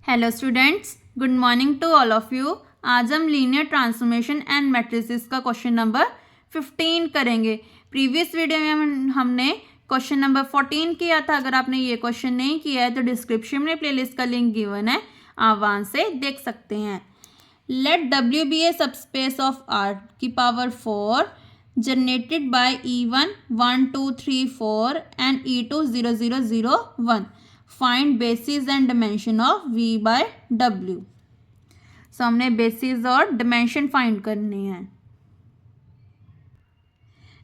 Hello students, good morning to all of you. आज हम linear transformation and matrices का question number 15 करेंगे। Previous video में हमने क्वेश्चन नंबर 14 किया था। अगर आपने ये क्वेश्चन नहीं किया है तो डिस्क्रिप्शन में प्लेलिस्ट का लिंक गिवन है, आप वहाँ से देख सकते हैं। Let W be a subspace of R की power 4 generated by E1 1 2 3 4 and E2 0 0 0 1. Find basis and dimension of V by W। So हमने बेसिस और डिमेंशन फाइंड करने हैं।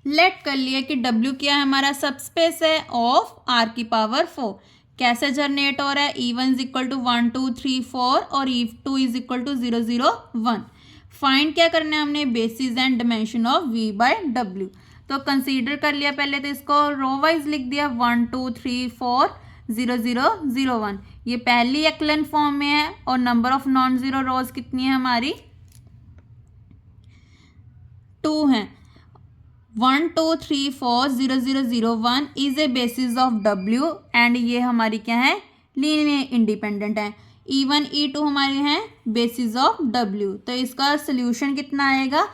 लेट कर लिया कि W क्या है, हमारा सबस्पेस है ऑफ R की पावर 4। कैसे जनरेट हो रहा है, E1 इज इक्वल टू 1 2 3 4 और E2 is equal to 0 0 1। Find क्या करना है हमने, basis and dimension of V by W। तो कंसीडर कर लिया, पहले तो इसको रो वाइज लिख दिया 1 2 3 4 0 0 0 1। ये पहली एक्लन फॉर्म में है और नंबर ऑफ नॉन जीरो रोज कितनी है हमारी, 2 हैं। 1 2 3 4 0 0 0 1 is a basis of W and ये हमारी क्या है, लीनियर इंडिपेंडेंट है। E1 E2 हमारे हैं बेसिस ऑफ W। तो इसका सोल्यूशन कितना आएगा,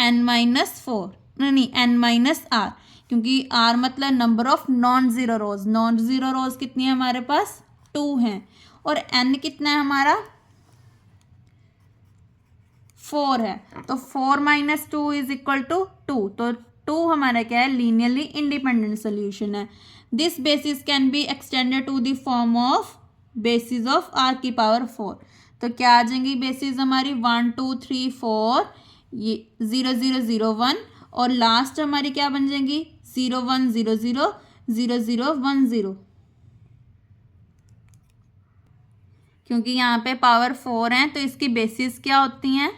n-4 नहीं n-r, क्योंकि R मतलब number of non zero rose. Non zero रोज कितनी है हमारे पास, 2 हैं। और n कितना है हमारा, 4 है। तो 4 - 2 इज इक्वल टू 2। तो 2 हमारा क्या है, लीनियरली इंडिपेंडेंट सोल्यूशन है। This basis can be extended to the form of basis of R की पावर 4। तो क्या आ जाएंगी बेसिस हमारी, 1 2 3 4 ये 0 0 0 1 और लास्ट हमारी क्या बन जाएंगी, 0 1 0 0 0 0 1 0। क्योंकि यहाँ पे पावर 4 है तो इसकी बेसिस क्या होती हैं,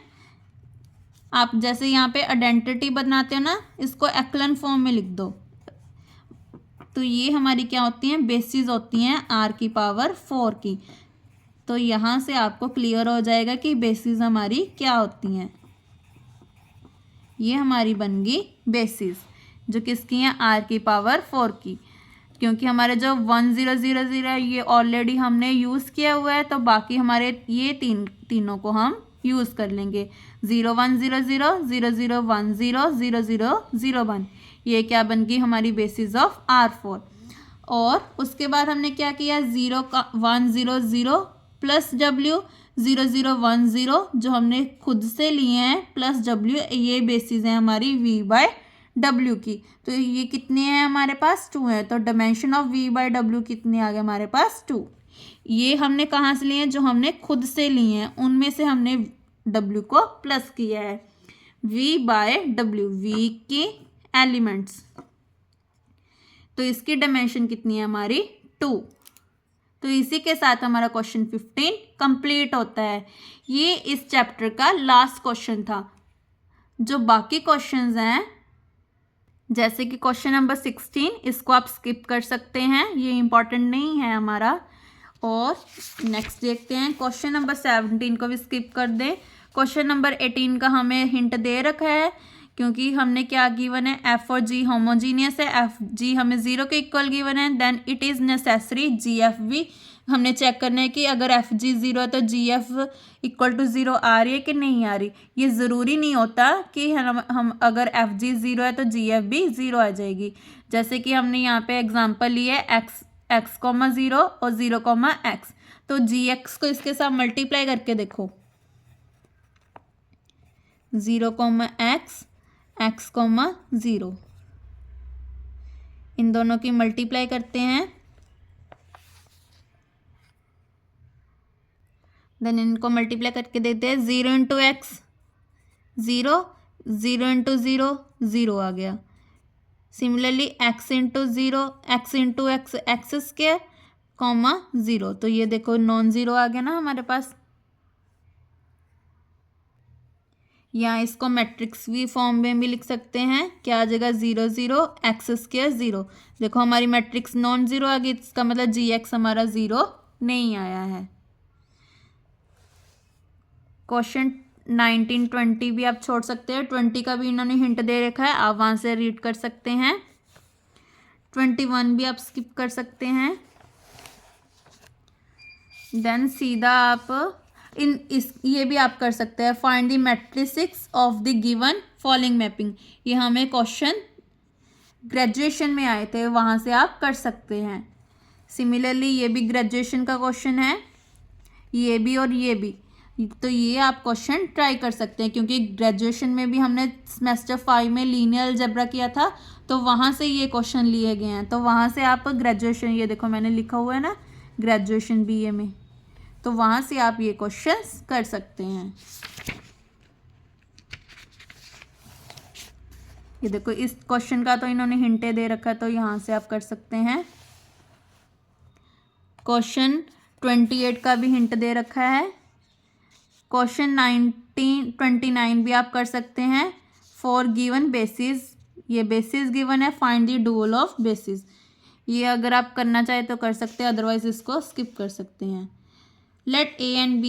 आप जैसे यहाँ पे आइडेंटिटी बनाते हो ना, इसको एक्लन फॉर्म में लिख दो। तो ये हमारी क्या होती हैं, बेसिस होती हैं R की पावर 4 की। तो यहाँ से आपको क्लियर हो जाएगा कि बेसिस हमारी क्या होती हैं। ये हमारी बन गई बेसिस, जो किसकी हैं, R की पावर 4 की। क्योंकि हमारे जो 1 0 0 0 है ये ऑलरेडी हमने यूज़ किया हुआ है, तो बाकी हमारे ये तीनों को हम यूज़ कर लेंगे। 0 1 0 0 0 0 1 0 0 0 0 1, ये क्या बन गई हमारी बेसिस ऑफ R4। और उसके बाद हमने क्या किया, 0 1 0 0 प्लस W 0 0 1 0 जो हमने खुद से लिए हैं प्लस W, ये बेसिस है हमारी V बाय W की। तो ये कितने हैं हमारे पास, 2 है। तो dimension of V by W कितने आ गए हमारे पास, 2। ये हमने कहाँ से लिए हैं, जो हमने खुद से लिए हैं उनमें से हमने W को प्लस किया है। V बाय W, V की एलिमेंट्स, तो इसकी डिमेंशन कितनी है हमारी, 2। तो इसी के साथ हमारा क्वेश्चन 15 कंप्लीट होता है। ये इस चैप्टर का लास्ट क्वेश्चन था। जो बाकी क्वेश्चंस हैं जैसे कि क्वेश्चन नंबर 16, इसको आप स्किप कर सकते हैं, ये इंपॉर्टेंट नहीं है हमारा। और नेक्स्ट देखते हैं, क्वेश्चन नंबर 17 को भी स्किप कर दें। क्वेश्चन नंबर 18 का हमें हिंट दे रखा है, क्योंकि हमने क्या गिवन है, F और G होमोजीनियस है, F G हमें 0 के इक्वल गिवन है, then it is necessary GF भी हमने चेक करना है कि अगर F G 0 है तो GF इक्वल टू 0 आ रही है कि नहीं आ रही। ये ज़रूरी नहीं होता कि हम अगर F G 0 है तो GF भी 0 आ जाएगी। जैसे कि हमने यहाँ पे एग्जांपल लिया है x 0 और 0 x, तो GX को इसके साथ मल्टीप्लाई करके देखो, 0 x x 0, इन दोनों की मल्टीप्लाई करते हैं, देन इनको मल्टीप्लाई करके देते हैं, 0 इंटू एक्स 0, 0 इंटू 0 0 आ गया। Similarly x into 0 x into x x square comma 0, तो ये देखो नॉन ज़ीरो आ गया ना हमारे पास। या इसको मैट्रिक्स भी फॉर्म में भी लिख सकते हैं, क्या आ जाएगा, 0 0 एक्स स्क्वायर 0। देखो हमारी मैट्रिक्स नॉन ज़ीरो आ गई, इसका मतलब GX हमारा 0 नहीं आया है। क्वेश्चन 19 20 भी आप छोड़ सकते हैं, 20 का भी इन्होंने हिंट दे रखा है, आप वहाँ से रीड कर सकते हैं। 21 भी आप स्किप कर सकते हैं। देन सीधा आप ये भी आप कर सकते हैं, find the matrices of the given following mapping. ये हमें क्वेश्चन ग्रेजुएशन में आए थे, वहाँ से आप कर सकते हैं। सिमिलरली ये भी ग्रेजुएशन का क्वेश्चन है, ये भी और ये भी, तो ये आप क्वेश्चन ट्राई कर सकते हैं क्योंकि ग्रेजुएशन में भी हमने सेमेस्टर 5 में लीनियर अलजेब्रा किया था, तो वहाँ से ये क्वेश्चन लिए गए हैं। तो वहाँ से आप ग्रेजुएशन, ये देखो मैंने लिखा हुआ है ना ग्रेजुएशन बीए में, तो वहाँ से आप ये क्वेश्चंस कर सकते हैं। ये देखो इस क्वेश्चन का तो इन्होंने हिंटे दे रखा है, तो यहाँ से आप कर सकते हैं। क्वेश्चन 28 का भी हिंट दे रखा है। क्वेश्चन 29 भी आप कर सकते हैं। फॉर गिवन बेसिस, ये बेसिस गिवन है, find the dual of basis. ये अगर आप करना चाहे तो कर सकते हैं, अदरवाइज इसको स्किप कर सकते हैं। Let A and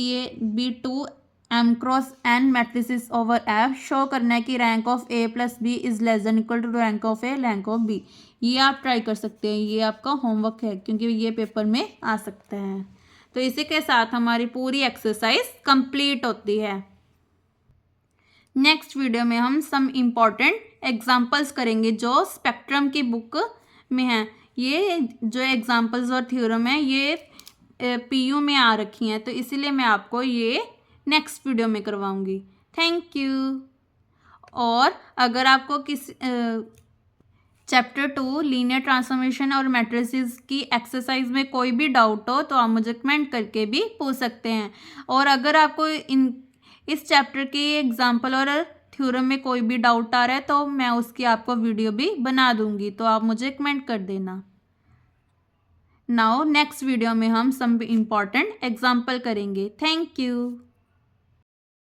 B to M cross N matrices over F. Show करना है कि rank of A plus B is less than equal to rank of A rank of B. ये आप ट्राई कर सकते हैं, ये आपका होमवर्क है क्योंकि ये पेपर में आ सकता है। तो इसी के साथ हमारी पूरी एक्सरसाइज कंप्लीट होती है। नेक्स्ट वीडियो में हम सम इम्पॉर्टेंट एग्जाम्पल्स करेंगे जो स्पेक्ट्रम की बुक में हैं। ये जो एग्जाम्पल्स और थ्योरम है ये पीयू में आ रखी हैं, तो इसीलिए मैं आपको ये नेक्स्ट वीडियो में करवाऊंगी। Thank you. और अगर आपको किस चैप्टर 2 लीनियर ट्रांसफॉर्मेशन और मैट्रिसेस की एक्सरसाइज में कोई भी डाउट हो तो आप मुझे कमेंट करके भी पूछ सकते हैं। और अगर आपको इस चैप्टर के एग्जाम्पल और थ्योरम में कोई भी डाउट आ रहा है तो मैं उसकी आपको वीडियो भी बना दूंगी, तो आप मुझे कमेंट कर देना। नाउ नेक्स्ट वीडियो में हम सम इम्पॉर्टेंट एग्जाम्पल करेंगे। Thank you.